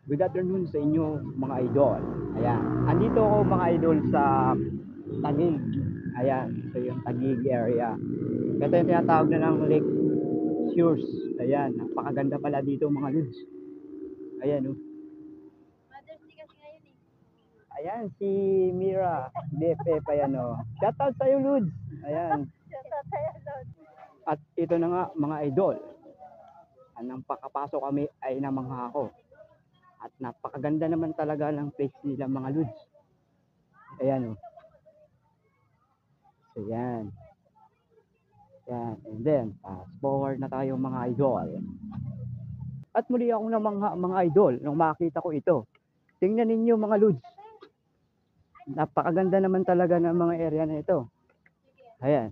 Good afternoon sa inyo mga idol. Ayan. Andito ako mga idol sa Taguig. Ayan. Ito yung Taguig area. Ito yung tinatawag na ng Lake Shores. Ayan. Napakaganda pala dito mga lods. Ayan oh. Mother's Day kasi ngayon eh. Ayan si Mira. BFF ayan oh. Shoutout sa'yo lods. Ayan. Shoutout sa'yo, Lord. At ito na nga mga idol. Anong pakapasok kami ay namangha ako. At napakaganda naman talaga ng place nila mga lods. Ayan oh. So yan. Yan. And then, fast forward na tayo mga idol. At muli akong namangha mga idol nung makita ko ito. Tingnan ninyo mga lods. Napakaganda naman talaga ng mga area na ito. Ayan.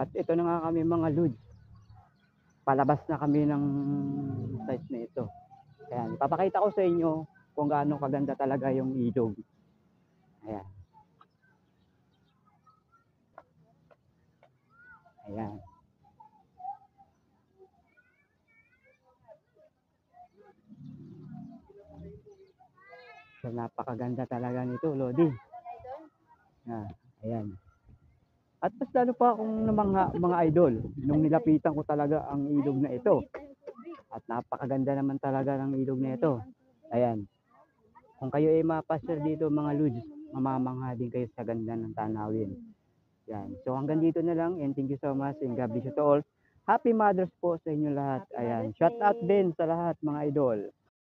At ito na nga kami mga lods. Palabas na kami ng site na ito. Ayan. Ipapakita ko sa inyo kung gaano kaganda talaga yung ilog. Ayan. Ayan. So, napakaganda talaga nito, Lodi. Ah, ayan. At mas lalo pa akong namangha mga idol nung nilapitan ko talaga ang ilog na ito. At napakaganda naman talaga ng ilog na ito. Ayan. Kung kayo ay mapasyal dito mga lods, mamamangha din kayo sa ganda ng tanawin. Yan. So hanggang dito na lang and thank you so much and God bless you to all. Happy Mothers po sa inyo lahat. Ayan. Shout out din sa lahat mga idol.